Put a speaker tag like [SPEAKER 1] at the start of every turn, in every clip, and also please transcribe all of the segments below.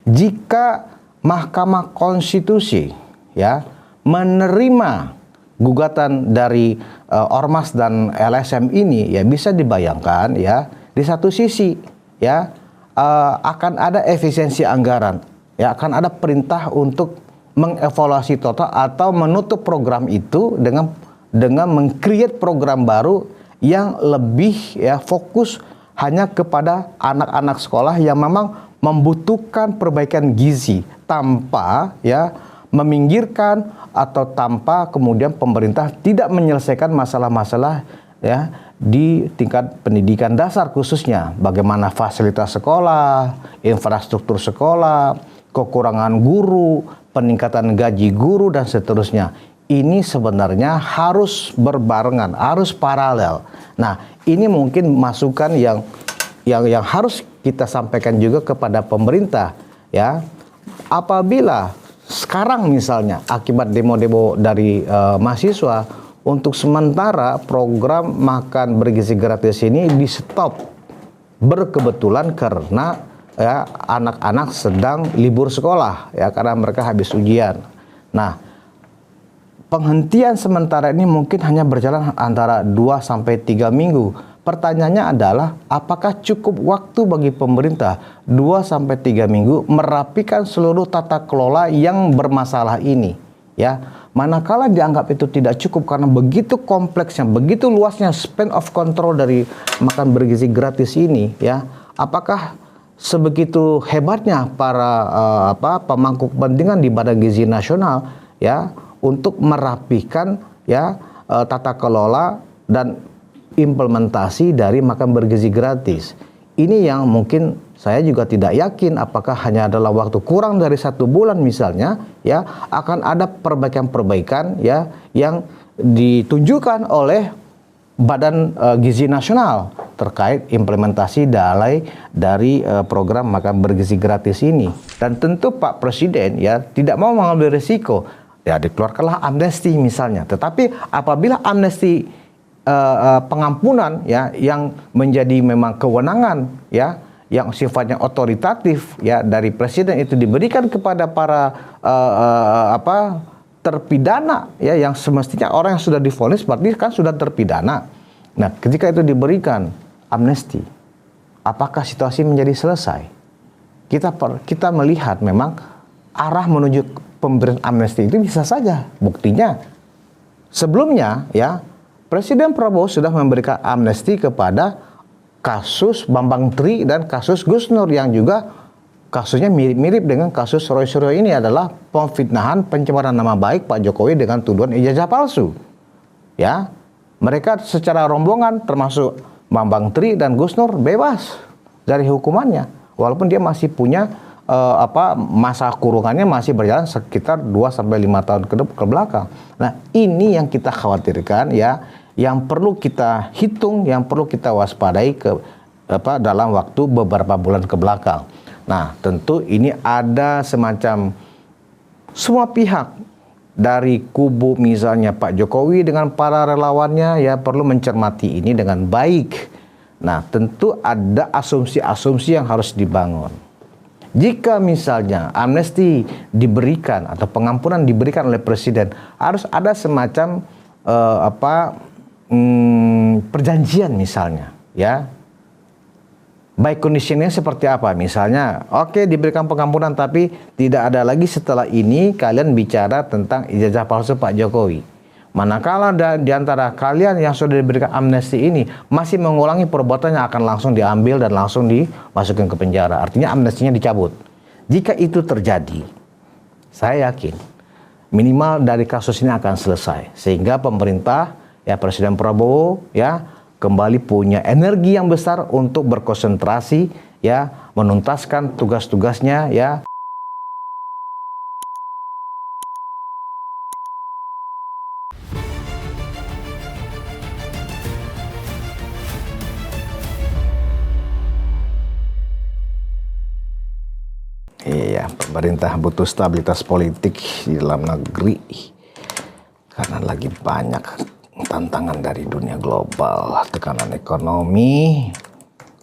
[SPEAKER 1] jika Mahkamah Konstitusi ya menerima gugatan dari Ormas dan LSM ini, ya bisa dibayangkan ya, di satu sisi ya akan ada efisiensi anggaran, ya akan ada perintah untuk mengevaluasi total atau menutup program itu dengan meng-create program baru yang lebih ya fokus hanya kepada anak-anak sekolah yang memang membutuhkan perbaikan gizi, tanpa ya meminggirkan atau tanpa kemudian pemerintah tidak menyelesaikan masalah-masalah ya di tingkat pendidikan dasar, khususnya bagaimana fasilitas sekolah, infrastruktur sekolah, kekurangan guru, peningkatan gaji guru dan seterusnya. Ini sebenarnya harus berbarengan, harus paralel. Nah, ini mungkin masukan yang harus kita sampaikan juga kepada pemerintah ya. Apabila sekarang misalnya akibat demo-demo dari mahasiswa, untuk sementara program makan bergizi gratis ini di stop berkebetulan karena ya anak-anak sedang libur sekolah ya, karena mereka habis ujian. Nah, penghentian sementara ini mungkin hanya berjalan antara 2 sampai 3 minggu. Pertanyaannya adalah, apakah cukup waktu bagi pemerintah 2 sampai 3 minggu merapikan seluruh tata kelola yang bermasalah ini? Ya, manakala dianggap itu tidak cukup karena begitu kompleksnya, begitu luasnya span of control dari makan bergizi gratis ini, ya, apakah sebegitu hebatnya para pemangku kepentingan di Badan Gizi Nasional ya untuk merapikan ya tata kelola dan implementasi dari makan bergizi gratis? Ini yang mungkin saya juga tidak yakin apakah hanya adalah waktu kurang dari 1 bulan misalnya ya, akan ada perbaikan-perbaikan ya yang ditunjukkan oleh Badan Gizi Nasional terkait implementasi dari program makan bergizi gratis ini. Dan tentu Pak Presiden ya tidak mau mengambil risiko, ya dikeluarkanlah amnesti misalnya. Tetapi apabila amnesti pengampunan ya yang menjadi memang kewenangan ya yang sifatnya otoritatif ya dari presiden itu diberikan kepada para terpidana ya, yang semestinya orang yang sudah divonis berarti kan sudah terpidana. Nah, ketika itu diberikan amnesti, apakah situasi menjadi selesai? Kita melihat memang arah menuju pemberian amnesti itu bisa saja. Buktinya sebelumnya ya Presiden Prabowo sudah memberikan amnesti kepada kasus Bambang Tri dan kasus Gus Nur yang juga kasusnya mirip dengan kasus Roy Suryo. Ini adalah pemfitnahan, pencemaran nama baik Pak Jokowi dengan tuduhan ijazah palsu. Ya, mereka secara rombongan termasuk Bambang Tri dan Gus Nur bebas dari hukumannya, walaupun dia masih punya masa kurungannya masih berjalan sekitar 2 sampai 5 tahun ke belakang. Nah, ini yang kita khawatirkan ya, yang perlu kita hitung, yang perlu kita waspadai dalam waktu beberapa bulan ke belakang. Nah, tentu ini ada semacam semua pihak dari kubu misalnya Pak Jokowi dengan para relawannya ya perlu mencermati ini dengan baik. Nah, tentu ada asumsi-asumsi yang harus dibangun. Jika misalnya amnesti diberikan atau pengampunan diberikan oleh presiden, harus ada semacam perjanjian misalnya, ya. Baik conditionnya seperti apa? Misalnya, oke, diberikan pengampunan tapi tidak ada lagi setelah ini kalian bicara tentang ijazah palsu Pak Jokowi. Manakala di antara kalian yang sudah diberikan amnesti ini masih mengulangi perbuatannya, akan langsung diambil dan langsung dimasukkan ke penjara. Artinya amnestinya dicabut. Jika itu terjadi, saya yakin minimal dari kasus ini akan selesai. Sehingga pemerintah, ya Presiden Prabowo, ya kembali punya energi yang besar untuk berkonsentrasi, ya menuntaskan tugas-tugasnya, ya. Iya, pemerintah butuh stabilitas politik di dalam negeri karena lagi banyak tantangan dari dunia global, tekanan ekonomi.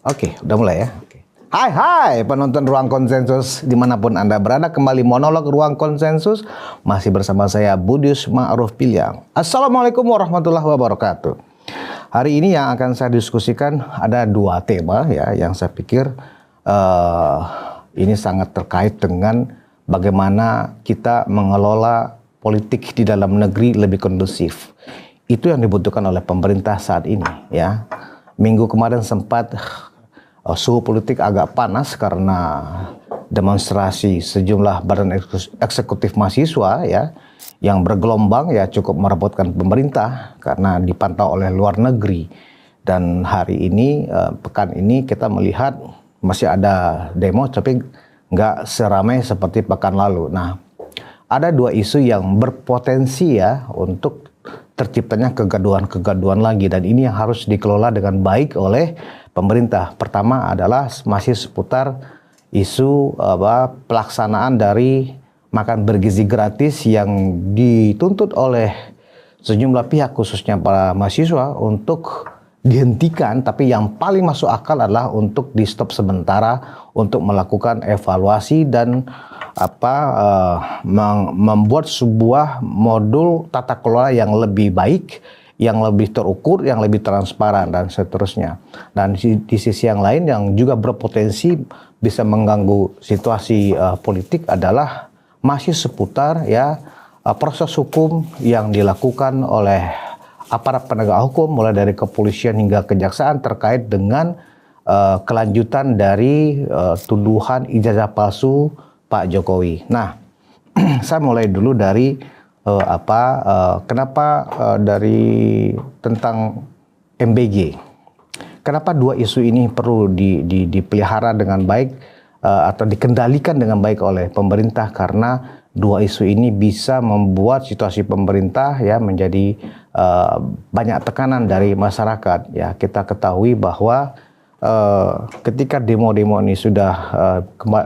[SPEAKER 1] Oke, udah mulai ya. Oke. Hai penonton Ruang Konsensus dimanapun Anda berada, kembali monolog Ruang Konsensus masih bersama saya Budius Ma'ruf Pilyang. Assalamualaikum warahmatullahi wabarakatuh. Hari ini yang akan saya diskusikan ada dua tema ya yang saya pikir ini sangat terkait dengan bagaimana kita mengelola politik di dalam negeri lebih kondusif. Itu yang dibutuhkan oleh pemerintah saat ini ya. Minggu kemarin sempat suhu politik agak panas karena demonstrasi sejumlah badan eksekutif mahasiswa ya yang bergelombang ya cukup merepotkan pemerintah karena dipantau oleh luar negeri. Dan hari ini pekan ini kita melihat masih ada demo tapi nggak seramai seperti pekan lalu. Nah, ada dua isu yang berpotensi ya untuk terciptanya kegaduhan-kegaduhan lagi, dan ini yang harus dikelola dengan baik oleh pemerintah. Pertama adalah masih seputar isu pelaksanaan dari makan bergizi gratis yang dituntut oleh sejumlah pihak khususnya para mahasiswa untuk dihentikan, tapi yang paling masuk akal adalah untuk di stop sementara untuk melakukan evaluasi dan membuat sebuah modul tata kelola yang lebih baik, yang lebih terukur, yang lebih transparan dan seterusnya. Dan di sisi yang lain yang juga berpotensi bisa mengganggu situasi politik adalah masih seputar ya proses hukum yang dilakukan oleh aparat penegak hukum mulai dari kepolisian hingga kejaksaan terkait dengan kelanjutan dari tuduhan ijazah palsu Pak Jokowi. Nah, saya mulai dulu dari kenapa dari tentang MBG. Kenapa dua isu ini perlu dipelihara dengan baik atau dikendalikan dengan baik oleh pemerintah, karena dua isu ini bisa membuat situasi pemerintah ya menjadi banyak tekanan dari masyarakat. Ya, kita ketahui bahwa ketika demo-demo ini sudah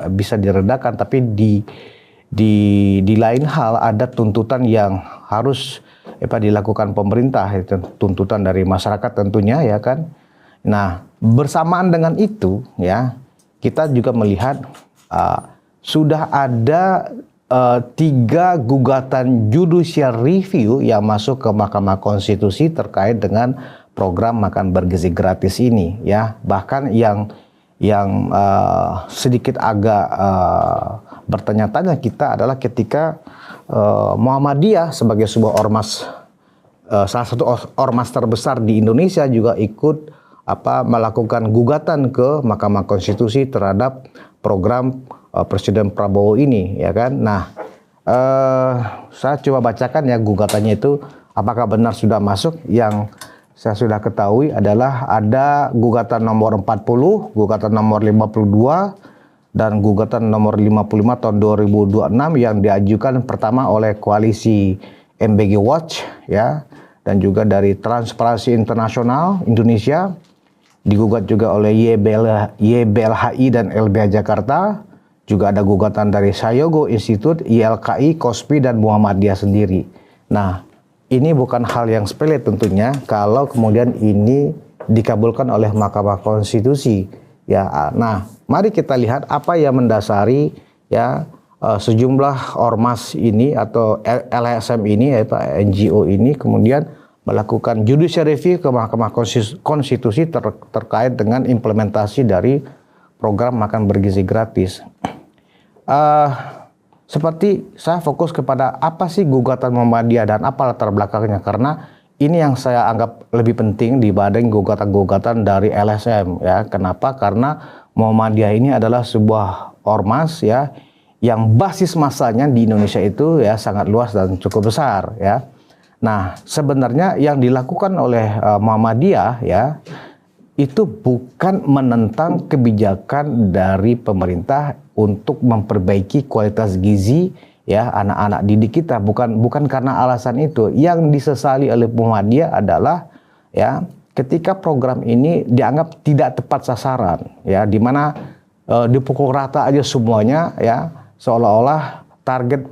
[SPEAKER 1] bisa diredakan, tapi di lain hal ada tuntutan yang harus dilakukan pemerintah, tuntutan dari masyarakat tentunya ya kan. Nah, bersamaan dengan itu ya kita juga melihat sudah ada 3 gugatan judicial review yang masuk ke Mahkamah Konstitusi terkait dengan program makan bergizi gratis ini ya. Bahkan yang sedikit agak bertanya-tanya kita adalah ketika Muhammadiyah sebagai sebuah ormas, salah satu ormas terbesar di Indonesia juga ikut melakukan gugatan ke Mahkamah Konstitusi terhadap program Presiden Prabowo ini ya kan. Nah, saya coba bacakan ya gugatannya itu apakah benar sudah masuk. Yang saya sudah ketahui adalah ada gugatan nomor 40, gugatan nomor 52, dan gugatan nomor 55 tahun 2026 yang diajukan pertama oleh koalisi MBG Watch ya, dan juga dari Transparansi Internasional Indonesia, digugat juga oleh YBLHI dan LBH Jakarta, juga ada gugatan dari Sayogo Institute, YLKI, KOSPI, dan Muhammadiyah sendiri. Nah, ini bukan hal yang sepele tentunya kalau kemudian ini dikabulkan oleh Mahkamah Konstitusi ya. Nah, mari kita lihat apa yang mendasari ya sejumlah ormas ini atau LSM ini yaitu NGO ini kemudian melakukan judicial review ke Mahkamah Konstitusi terkait dengan implementasi dari program makan bergizi gratis. Seperti saya fokus kepada apa sih gugatan Muhammadiyah dan apa latar belakangnya, karena ini yang saya anggap lebih penting dibanding gugatan-gugatan dari LSM ya. Kenapa? Karena Muhammadiyah ini adalah sebuah ormas ya yang basis masanya di Indonesia itu ya sangat luas dan cukup besar ya. Nah, sebenarnya yang dilakukan oleh Muhammadiyah ya itu bukan menentang kebijakan dari pemerintah untuk memperbaiki kualitas gizi ya anak-anak didik kita, bukan karena alasan itu. Yang disesali oleh Muhammadiyah adalah ya ketika program ini dianggap tidak tepat sasaran ya, di mana dipukul rata aja semuanya ya, seolah-olah target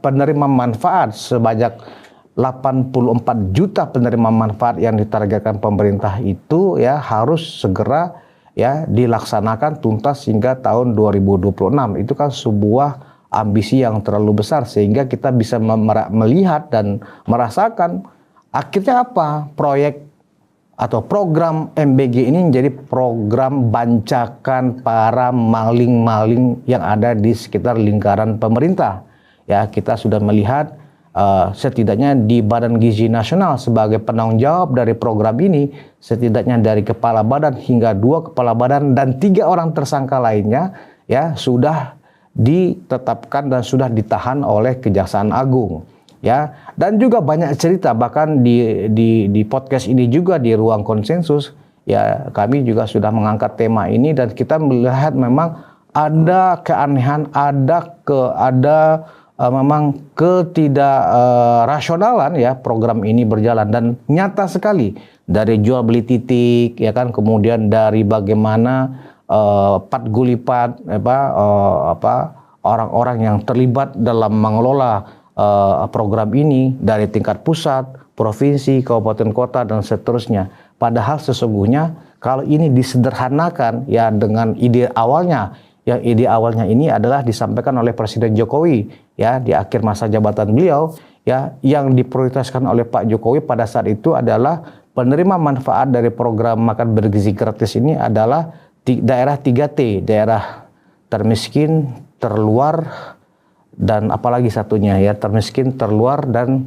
[SPEAKER 1] penerima manfaat sebanyak 84 juta penerima manfaat yang ditargetkan pemerintah itu ya harus segera ya dilaksanakan tuntas hingga tahun 2026. Itu kan sebuah ambisi yang terlalu besar sehingga kita bisa melihat dan merasakan akhirnya apa, proyek atau program MBG ini menjadi program bancakan para maling-maling yang ada di sekitar lingkaran pemerintah. Ya, kita sudah melihat setidaknya di Badan Gizi Nasional sebagai penanggung jawab dari program ini, setidaknya dari kepala badan hingga 2 kepala badan dan 3 orang tersangka lainnya ya sudah ditetapkan dan sudah ditahan oleh Kejaksaan Agung. Ya, dan juga banyak cerita, bahkan di podcast ini juga di Ruang Konsensus ya kami juga sudah mengangkat tema ini dan kita melihat memang ada keanehan, memang rasionalan ya program ini berjalan dan nyata sekali dari jual beli titik ya kan, kemudian dari bagaimana pat gulipat orang-orang yang terlibat dalam mengelola program ini dari tingkat pusat, provinsi, kabupaten kota dan seterusnya. Padahal sesungguhnya kalau ini disederhanakan ya dengan ide awalnya, yang ide awalnya ini adalah disampaikan oleh Presiden Jokowi ya di akhir masa jabatan beliau ya, yang diprioritaskan oleh Pak Jokowi pada saat itu adalah penerima manfaat dari program makan bergizi gratis ini adalah daerah 3T, daerah termiskin, terluar, dan apalagi satunya ya, termiskin, terluar, dan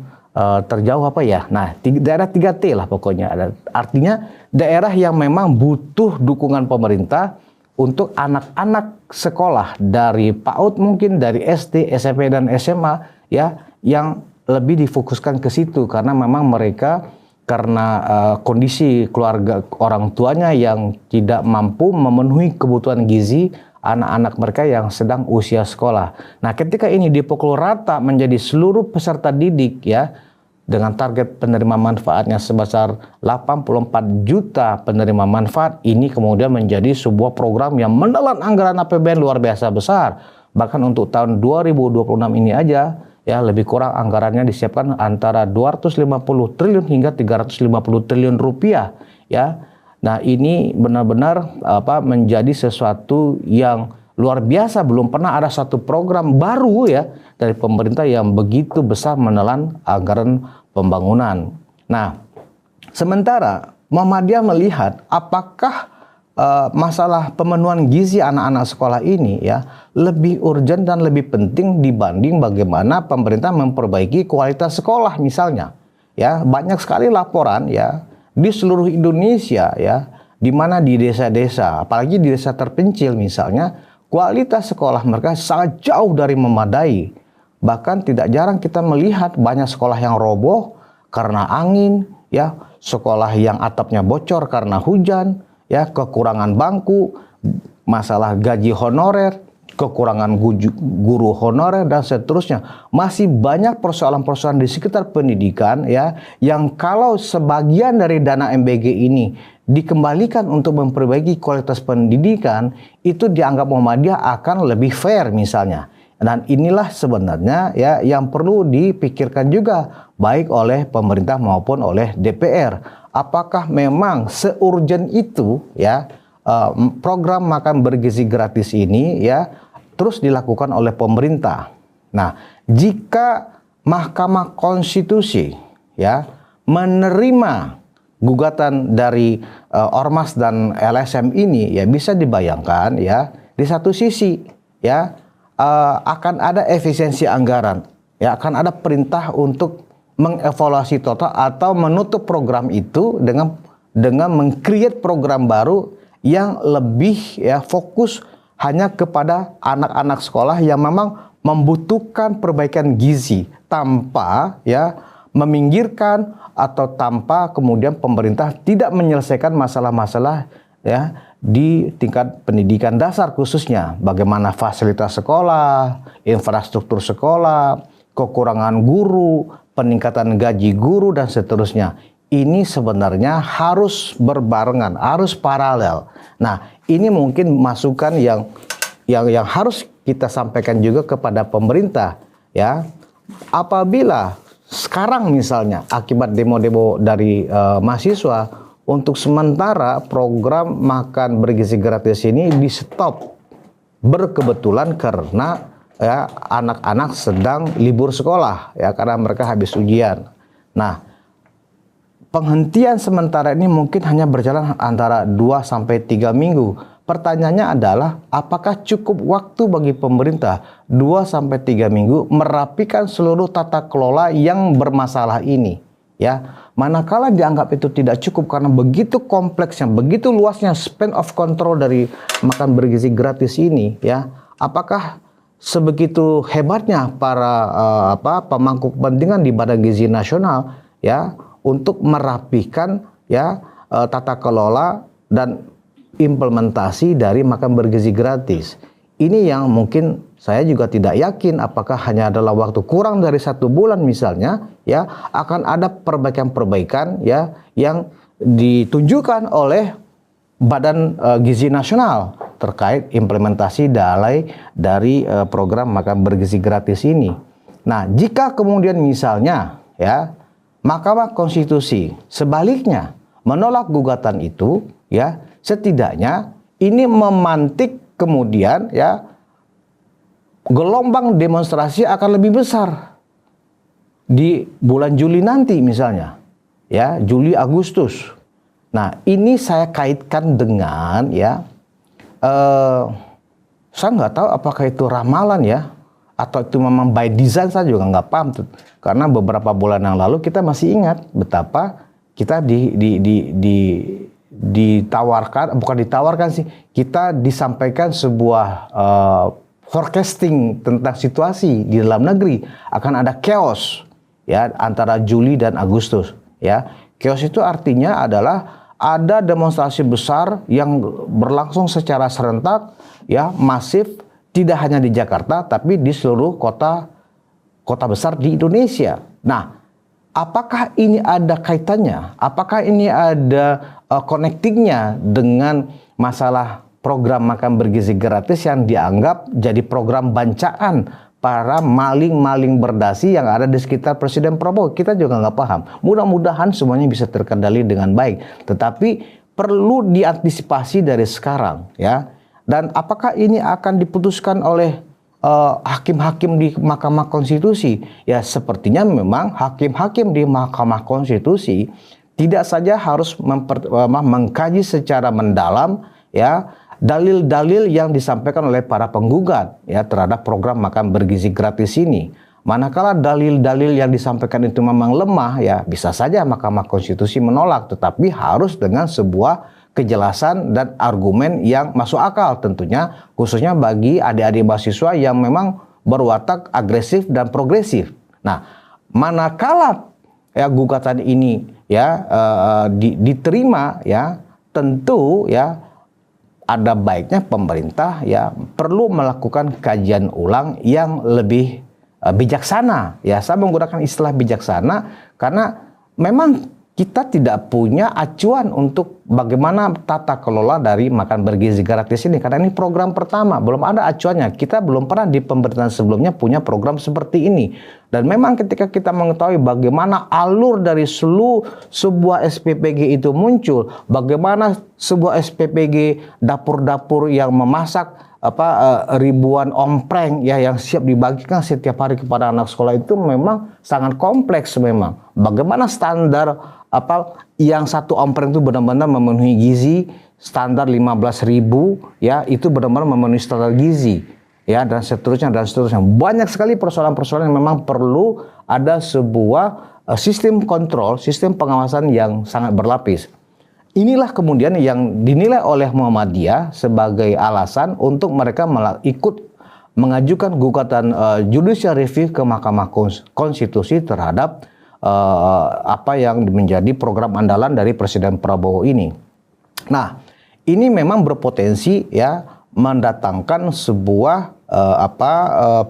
[SPEAKER 1] terjauh apa ya. Nah, daerah 3T lah pokoknya. Artinya daerah yang memang butuh dukungan pemerintah untuk anak-anak sekolah dari PAUD mungkin, dari SD, SMP, dan SMA ya, yang lebih difokuskan ke situ karena memang mereka karena kondisi keluarga orang tuanya yang tidak mampu memenuhi kebutuhan gizi anak-anak mereka yang sedang usia sekolah. Nah, ketika ini dipukul rata menjadi seluruh peserta didik ya, dengan target penerima manfaatnya sebesar 84 juta penerima manfaat, ini kemudian menjadi sebuah program yang menelan anggaran APBN luar biasa besar. Bahkan untuk tahun 2026 ini aja ya lebih kurang anggarannya disiapkan antara 250 triliun hingga 350 triliun rupiah ya. Nah, ini benar-benar menjadi sesuatu yang luar biasa. Belum pernah ada satu program baru ya dari pemerintah yang begitu besar menelan anggaran pembangunan. Nah, sementara Muhammadiyah melihat apakah masalah pemenuhan gizi anak-anak sekolah ini ya lebih urgent dan lebih penting dibanding bagaimana pemerintah memperbaiki kualitas sekolah misalnya. Ya, banyak sekali laporan ya di seluruh Indonesia ya, di mana di desa-desa, apalagi di desa terpencil misalnya, kualitas sekolah mereka sangat jauh dari memadai. Bahkan tidak jarang kita melihat banyak sekolah yang roboh karena angin, ya, sekolah yang atapnya bocor karena hujan, ya, kekurangan bangku, masalah gaji honorer, kekurangan guru honorer dan seterusnya. Masih banyak persoalan-persoalan di sekitar pendidikan ya, yang kalau sebagian dari dana MBG ini dikembalikan untuk memperbaiki kualitas pendidikan, itu dianggap Muhammadiyah akan lebih fair misalnya. Dan inilah sebenarnya ya yang perlu dipikirkan juga baik oleh pemerintah maupun oleh DPR. Apakah memang seurgent itu ya program makan bergizi gratis ini ya terus dilakukan oleh pemerintah. Nah, jika Mahkamah Konstitusi ya menerima gugatan dari Ormas dan LSM ini, ya bisa dibayangkan ya di satu sisi ya akan ada efisiensi anggaran, ya akan ada perintah untuk mengevaluasi total atau menutup program itu dengan meng-create program baru yang lebih ya fokus hanya kepada anak-anak sekolah yang memang membutuhkan perbaikan gizi tanpa ya meminggirkan atau tanpa kemudian pemerintah tidak menyelesaikan masalah-masalah ya di tingkat pendidikan dasar khususnya. Bagaimana fasilitas sekolah, infrastruktur sekolah, kekurangan guru, peningkatan gaji guru dan seterusnya. Ini sebenarnya harus berbarengan, harus paralel. Nah, ini mungkin masukan yang harus kita sampaikan juga kepada pemerintah ya. Apabila sekarang misalnya akibat demo-demo dari mahasiswa untuk sementara program makan bergizi gratis ini di stop berkebetulan karena ya anak-anak sedang libur sekolah ya karena mereka habis ujian. Nah, penghentian sementara ini mungkin hanya berjalan antara 2 sampai 3 minggu. Pertanyaannya adalah apakah cukup waktu bagi pemerintah 2 sampai 3 minggu merapikan seluruh tata kelola yang bermasalah ini, ya. Manakala dianggap itu tidak cukup karena begitu kompleksnya, begitu luasnya span of control dari makan bergizi gratis ini, ya. Apakah sebegitu hebatnya para pemangku kepentingan di Badan Gizi Nasional, ya, untuk merapikan ya tata kelola dan implementasi dari makan bergizi gratis. Ini yang mungkin saya juga tidak yakin apakah hanya adalah waktu kurang dari 1 bulan misalnya, ya akan ada perbaikan-perbaikan ya yang ditunjukkan oleh Badan Gizi Nasional terkait implementasi dari program makan bergizi gratis ini. Nah, jika kemudian misalnya ya Mahkamah Konstitusi sebaliknya menolak gugatan itu, ya setidaknya ini memantik kemudian ya gelombang demonstrasi akan lebih besar di bulan Juli nanti misalnya, ya Juli Agustus. Nah ini saya kaitkan dengan ya saya nggak tahu apakah itu ramalan ya atau itu memang by design, saya juga nggak paham tuh. Karena beberapa bulan yang lalu kita masih ingat betapa kita ditawarkan, bukan ditawarkan sih, kita disampaikan sebuah forecasting tentang situasi di dalam negeri akan ada chaos ya antara Juli dan Agustus ya. Chaos itu artinya adalah ada demonstrasi besar yang berlangsung secara serentak ya, masif, tidak hanya di Jakarta tapi di seluruh kota besar di Indonesia. Nah, apakah ini ada kaitannya? Apakah ini ada connectingnya dengan masalah program makan bergizi gratis yang dianggap jadi program bancaan para maling-maling berdasi yang ada di sekitar Presiden Prabowo? Kita juga nggak paham. Mudah-mudahan semuanya bisa terkendali dengan baik. Tetapi perlu diantisipasi dari sekarang, ya. Dan apakah ini akan diputuskan oleh hakim-hakim di Mahkamah Konstitusi? Ya, sepertinya memang hakim-hakim di Mahkamah Konstitusi tidak saja harus mengkaji secara mendalam ya dalil-dalil yang disampaikan oleh para penggugat ya terhadap program makan bergizi gratis ini. Manakala dalil-dalil yang disampaikan itu memang lemah, ya bisa saja Mahkamah Konstitusi menolak, tetapi harus dengan sebuah kejelasan dan argumen yang masuk akal tentunya, khususnya bagi adik-adik mahasiswa yang memang berwatak agresif dan progresif. Nah, manakala ya gugatan ini ya diterima, ya tentu ya ada baiknya pemerintah ya perlu melakukan kajian ulang yang lebih bijaksana. Ya, saya menggunakan istilah bijaksana karena memang kita tidak punya acuan untuk bagaimana tata kelola dari makan bergizi gratis ini. Karena ini program pertama, belum ada acuannya. Kita belum pernah di pemerintahan sebelumnya punya program seperti ini. Dan memang ketika kita mengetahui bagaimana alur dari sebuah SPPG itu muncul, bagaimana sebuah SPPG dapur-dapur yang memasak ribuan ompreng ya yang siap dibagikan setiap hari kepada anak sekolah itu memang sangat kompleks memang. Bagaimana standar yang satu ompreng itu benar-benar memenuhi gizi standar 15.000 ya, itu benar-benar memenuhi standar gizi ya, dan seterusnya dan seterusnya. Banyak sekali persoalan-persoalan yang memang perlu ada sebuah sistem kontrol, sistem pengawasan yang sangat berlapis. Inilah kemudian yang dinilai oleh Muhammadiyah sebagai alasan untuk mereka ikut mengajukan gugatan judicial review ke Mahkamah Konstitusi terhadap apa yang menjadi program andalan dari Presiden Prabowo ini. Nah, ini memang berpotensi ya mendatangkan sebuah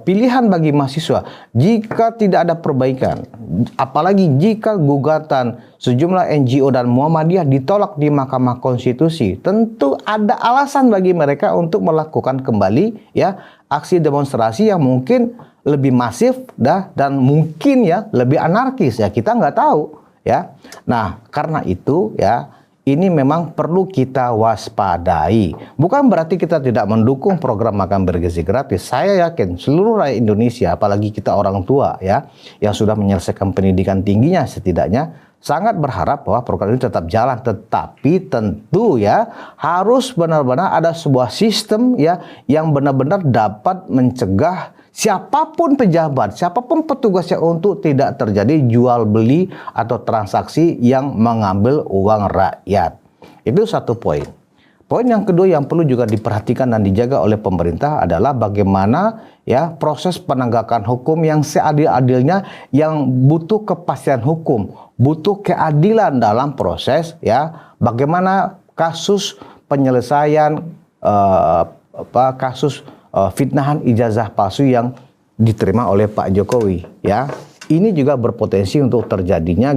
[SPEAKER 1] pilihan bagi mahasiswa jika tidak ada perbaikan, apalagi jika gugatan sejumlah NGO dan Muhammadiyah ditolak di Mahkamah Konstitusi. Tentu ada alasan bagi mereka untuk melakukan kembali ya aksi demonstrasi yang mungkin lebih masif dan mungkin ya lebih anarkis ya, kita nggak tahu ya. Nah, karena itu ya ini memang perlu kita waspadai. Bukan berarti kita tidak mendukung program makan bergizi gratis. Saya yakin seluruh rakyat Indonesia, apalagi kita orang tua ya, yang sudah menyelesaikan pendidikan tingginya setidaknya, sangat berharap bahwa program ini tetap jalan. Tetapi tentu ya harus benar-benar ada sebuah sistem ya yang benar-benar dapat mencegah siapapun pejabat, siapapun petugasnya untuk tidak terjadi jual beli atau transaksi yang mengambil uang rakyat. Itu satu poin. Poin yang kedua yang perlu juga diperhatikan dan dijaga oleh pemerintah adalah bagaimana ya proses penegakan hukum yang seadil-adilnya, yang butuh kepastian hukum, butuh keadilan dalam proses ya. Bagaimana kasus penyelesaian kasus fitnahan ijazah palsu yang diterima oleh Pak Jokowi ya. Ini juga berpotensi untuk terjadinya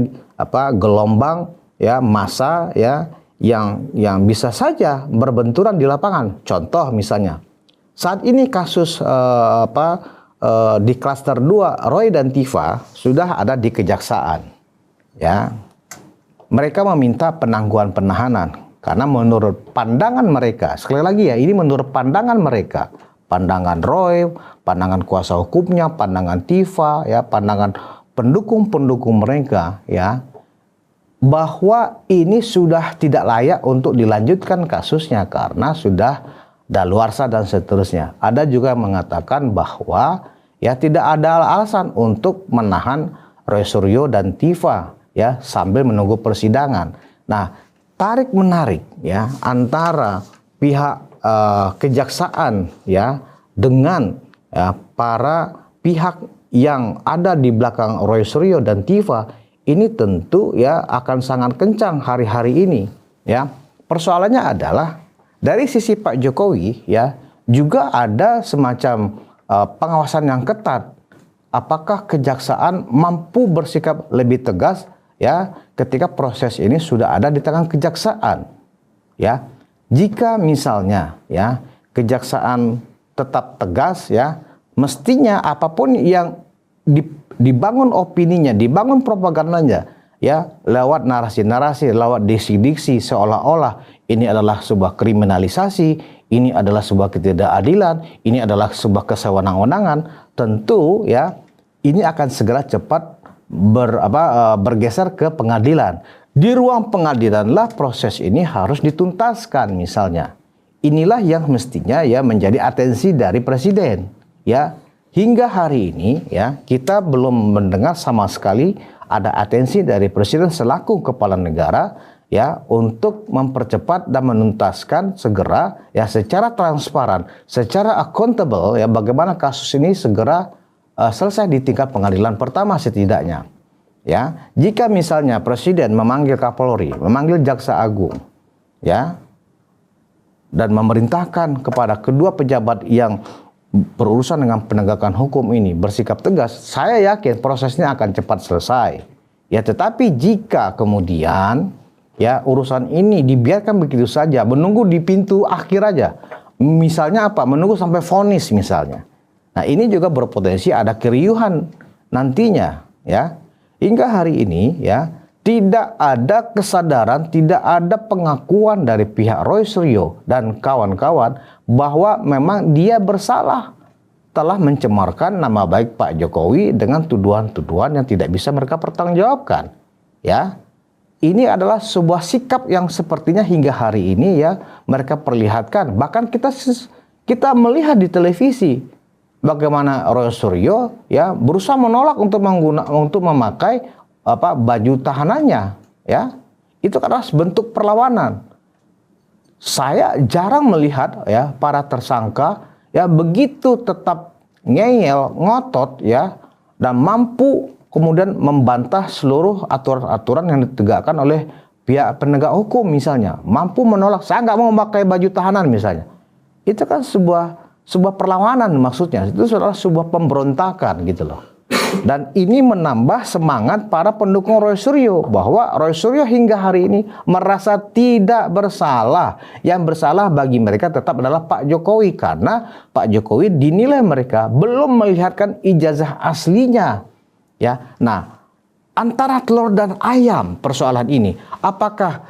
[SPEAKER 1] gelombang ya massa ya yang bisa saja berbenturan di lapangan. Contoh misalnya saat ini kasus di klaster 2 Roy dan Tifa sudah ada di kejaksaan ya. Mereka meminta penangguhan penahanan karena menurut pandangan mereka, sekali lagi ya, ini menurut pandangan mereka, pandangan Roy, pandangan kuasa hukumnya, pandangan Tifa ya, pandangan pendukung-pendukung mereka ya, bahwa ini sudah tidak layak untuk dilanjutkan kasusnya karena sudah daluarsa dan seterusnya. Ada juga yang mengatakan bahwa ya tidak ada alasan untuk menahan Roy Suryo dan Tifa ya sambil menunggu persidangan. Nah, tarik menarik ya antara pihak kejaksaan ya dengan ya, para pihak yang ada di belakang Roy Suryo dan Tifa ini tentu ya akan sangat kencang hari-hari ini ya. Persoalannya adalah dari sisi Pak Jokowi ya juga ada semacam pengawasan yang ketat. Apakah kejaksaan mampu bersikap lebih tegas ya ketika proses ini sudah ada di tangan kejaksaan ya. Jika misalnya ya kejaksaan tetap tegas ya, mestinya apapun yang dibangun opininya, dibangun propagandanya ya lewat narasi-narasi, lewat diksi-diksi seolah-olah ini adalah sebuah kriminalisasi, ini adalah sebuah ketidakadilan, ini adalah sebuah kesewenang-wenangan, tentu ya ini akan segera cepat bergeser ke pengadilan. Di ruang pengadilanlah proses ini harus dituntaskan misalnya. Inilah yang mestinya ya menjadi atensi dari presiden ya. Hingga hari ini ya kita belum mendengar sama sekali ada atensi dari presiden selaku kepala negara ya untuk mempercepat dan menuntaskan segera ya secara transparan, secara accountable ya bagaimana kasus ini segera selesai di tingkat pengadilan pertama setidaknya. Ya, jika misalnya presiden memanggil Kapolri, memanggil Jaksa Agung ya dan memerintahkan kepada kedua pejabat yang berurusan dengan penegakan hukum ini bersikap tegas, saya yakin prosesnya akan cepat selesai. Ya, tetapi jika kemudian ya urusan ini dibiarkan begitu saja, menunggu di pintu akhir aja, misalnya apa? Menunggu sampai vonis misalnya. Nah, ini juga berpotensi ada keriuhan nantinya ya. Hingga hari ini ya tidak ada kesadaran, tidak ada pengakuan dari pihak Roy Suryo dan kawan-kawan bahwa memang dia bersalah telah mencemarkan nama baik Pak Jokowi dengan tuduhan-tuduhan yang tidak bisa mereka pertanggungjawabkan. Ya, ini adalah sebuah sikap yang sepertinya hingga hari ini ya mereka perlihatkan. Bahkan kita melihat di televisi bagaimana Roy Suryo ya berusaha menolak untuk memakai baju tahanannya ya. Itu adalah bentuk perlawanan. Saya jarang melihat ya para tersangka ya begitu tetap ngeyel, ngotot ya dan mampu kemudian membantah seluruh aturan-aturan yang ditegakkan oleh pihak penegak hukum misalnya. Mampu menolak, saya nggak mau memakai baju tahanan misalnya. Itu kan sebuah perlawanan maksudnya. Itu adalah sebuah pemberontakan gitu loh. Dan ini menambah semangat para pendukung Roy Suryo bahwa Roy Suryo hingga hari ini merasa tidak bersalah. Yang bersalah bagi mereka tetap adalah Pak Jokowi karena Pak Jokowi dinilai mereka belum melihatkan ijazah aslinya. Ya, nah antara telur dan ayam persoalan ini. Apakah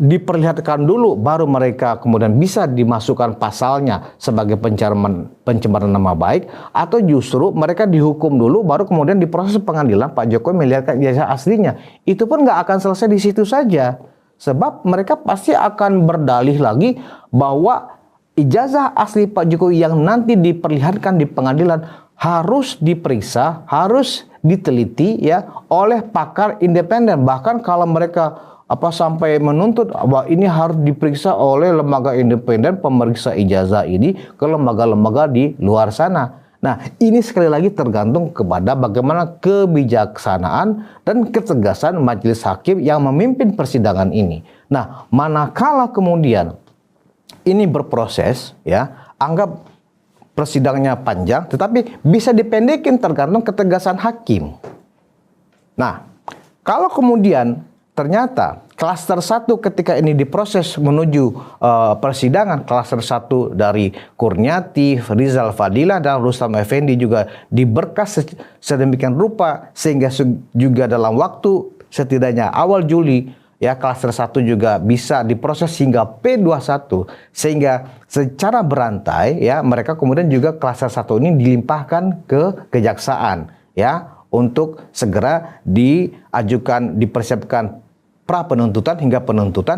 [SPEAKER 1] diperlihatkan dulu, baru mereka kemudian bisa dimasukkan pasalnya sebagai pencemaran nama baik, atau justru mereka dihukum dulu baru kemudian diproses pengadilan Pak Jokowi melihatkan ijazah aslinya. Itu pun nggak akan selesai di situ saja, sebab mereka pasti akan berdalih lagi bahwa ijazah asli Pak Jokowi yang nanti diperlihatkan di pengadilan harus diperiksa, harus diteliti ya oleh pakar independen. Bahkan kalau mereka sampai menuntut bahwa ini harus diperiksa oleh lembaga independen pemeriksa ijazah ini ke lembaga-lembaga di luar sana. Nah, ini sekali lagi tergantung kepada bagaimana kebijaksanaan dan ketegasan majelis hakim yang memimpin persidangan ini. Nah, manakala kemudian ini berproses, ya, anggap persidangannya panjang, tetapi bisa dipendekin tergantung ketegasan hakim. Nah, kalau kemudian ternyata klaster 1 ketika ini diproses menuju persidangan, klaster 1 dari Kurniati, Rizal Fadila, dan Rustam Effendi juga diberkas sedemikian rupa sehingga juga dalam waktu setidaknya awal Juli ya klaster 1 juga bisa diproses hingga P21, sehingga secara berantai ya mereka kemudian juga klaster 1 ini dilimpahkan ke kejaksaan ya untuk segera diajukan, dipersiapkan pra penuntutan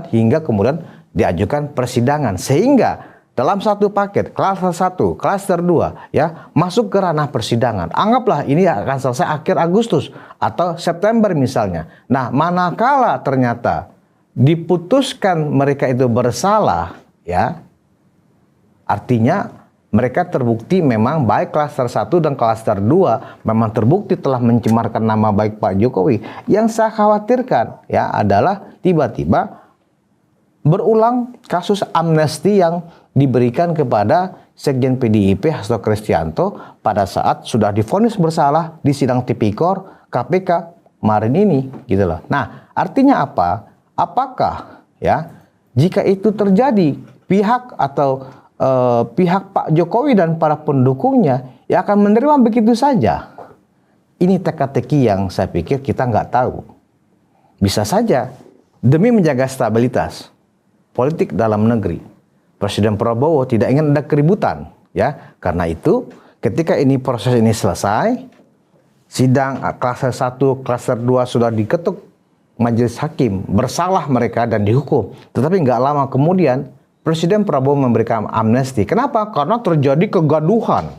[SPEAKER 1] hingga kemudian diajukan persidangan, sehingga dalam satu paket klaster 1, klaster 2 ya masuk ke ranah persidangan. Anggaplah ini akan selesai akhir Agustus atau September misalnya. Nah, manakala ternyata diputuskan mereka itu bersalah ya, artinya mereka terbukti memang baik klaster 1 dan klaster 2 memang terbukti telah mencemarkan nama baik Pak Jokowi. Yang saya khawatirkan ya adalah tiba-tiba berulang kasus amnesti yang diberikan kepada Sekjen PDIP Hasto Kristianto pada saat sudah divonis bersalah di sidang tipikor KPK kemarin ini gitu loh. Nah, artinya apa? Apakah ya jika itu terjadi pihak atau pihak Pak Jokowi dan para pendukungnya ya akan menerima begitu saja? Ini teka-teki yang saya pikir kita nggak tahu. Bisa saja demi menjaga stabilitas politik dalam negeri, Presiden Prabowo tidak ingin ada keributan ya. Karena itu ketika ini proses ini selesai, sidang klaster 1, klaster 2 sudah diketuk majelis hakim, bersalah mereka dan dihukum. Tetapi nggak lama kemudian Presiden Prabowo memberikan amnesti. Kenapa? Karena terjadi kegaduhan.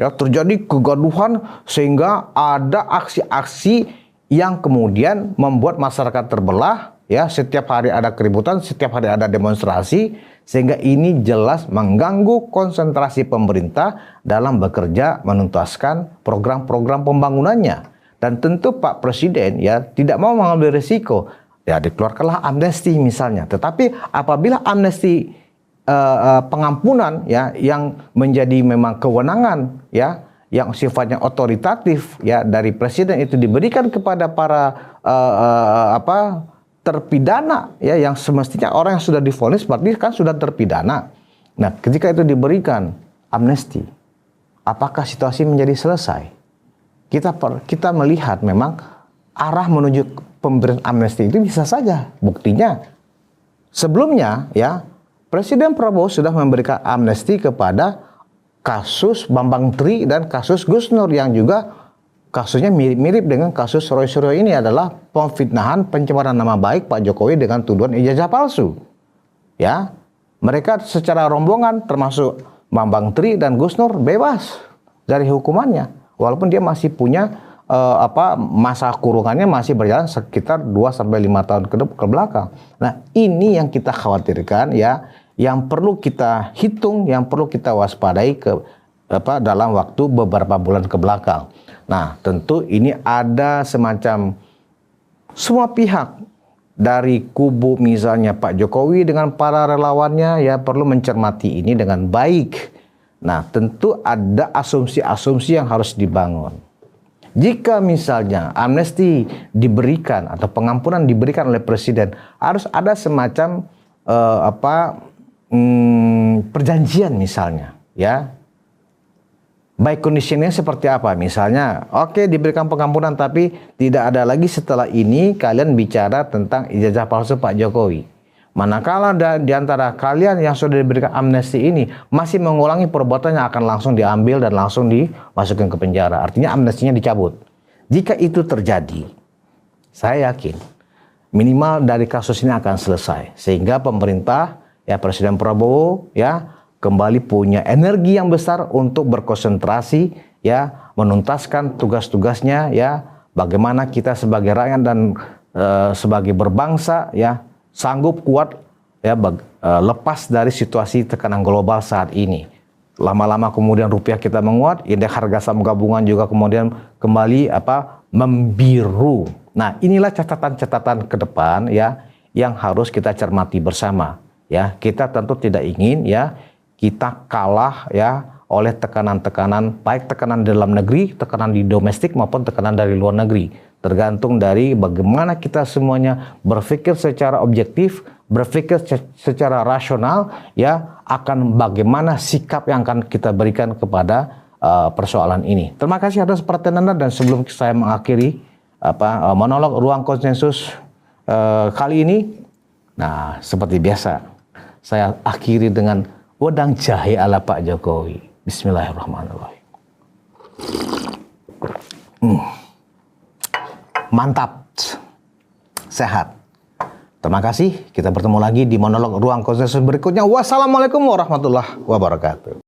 [SPEAKER 1] Ya, terjadi kegaduhan sehingga ada aksi-aksi yang kemudian membuat masyarakat terbelah. Ya, setiap hari ada keributan, setiap hari ada demonstrasi, sehingga ini jelas mengganggu konsentrasi pemerintah dalam bekerja menuntaskan program-program pembangunannya. Dan tentu Pak Presiden ya tidak mau mengambil risiko. Ya, dikeluarkanlah amnesti misalnya. Tetapi apabila amnesti pengampunan ya yang menjadi memang kewenangan ya yang sifatnya otoritatif ya dari presiden itu diberikan kepada para terpidana ya yang semestinya orang yang sudah divonis berarti kan sudah terpidana. Nah, ketika itu diberikan amnesti, apakah situasi menjadi selesai? Kita melihat memang arah menuju pemberian amnesti itu bisa saja. Buktinya sebelumnya ya Presiden Prabowo sudah memberikan amnesti kepada kasus Bambang Tri dan kasus Gus Nur yang juga kasusnya mirip-mirip dengan kasus Roy Suryo. Ini adalah pemfitnahan, pencemaran nama baik Pak Jokowi dengan tuduhan ijazah palsu. Ya, mereka secara rombongan termasuk Bambang Tri dan Gus Nur bebas dari hukumannya, walaupun dia masih punya masa kurungannya masih berjalan sekitar 2-5 tahun ke belakang. Nah, ini yang kita khawatirkan ya, yang perlu kita hitung, yang perlu kita waspadai dalam waktu beberapa bulan ke belakang. Nah, tentu ini ada semacam semua pihak dari kubu misalnya Pak Jokowi dengan para relawannya ya perlu mencermati ini dengan baik. Nah, tentu ada asumsi-asumsi yang harus dibangun. Jika misalnya amnesti diberikan atau pengampunan diberikan oleh presiden, harus ada semacam perjanjian misalnya, ya, Baik conditionnya seperti apa? Misalnya, oke diberikan pengampunan tapi tidak ada lagi setelah ini kalian bicara tentang ijazah palsu Pak Jokowi. Manakala di antara kalian yang sudah diberikan amnesti ini masih mengulangi perbuatannya akan langsung diambil dan langsung dimasukkan ke penjara. Artinya amnestinya dicabut. Jika itu terjadi, saya yakin minimal dari kasus ini akan selesai. Sehingga pemerintah, ya Presiden Prabowo, ya kembali punya energi yang besar untuk berkonsentrasi ya menuntaskan tugas-tugasnya ya bagaimana kita sebagai rakyat dan sebagai berbangsa ya sanggup kuat ya lepas dari situasi tekanan global saat ini. Lama-lama kemudian rupiah kita menguat, indeks harga saham gabungan juga kemudian kembali membiru. Nah, inilah catatan-catatan ke depan ya yang harus kita cermati bersama ya. Kita tentu tidak ingin ya kita kalah ya oleh tekanan-tekanan, baik tekanan dalam negeri, tekanan di domestik maupun tekanan dari luar negeri. Tergantung dari bagaimana kita semuanya berpikir secara objektif, berpikir secara rasional ya akan bagaimana sikap yang akan kita berikan kepada persoalan ini. Terima kasih atas perhatian Anda, dan sebelum saya mengakhiri monolog ruang konsensus kali ini, nah seperti biasa saya akhiri dengan wedang jahe ala Pak Jokowi. Bismillahirrahmanirrahim. Mantap. Sehat. Terima kasih. Kita bertemu lagi di monolog ruang konsensus berikutnya. Wassalamualaikum warahmatullahi wabarakatuh.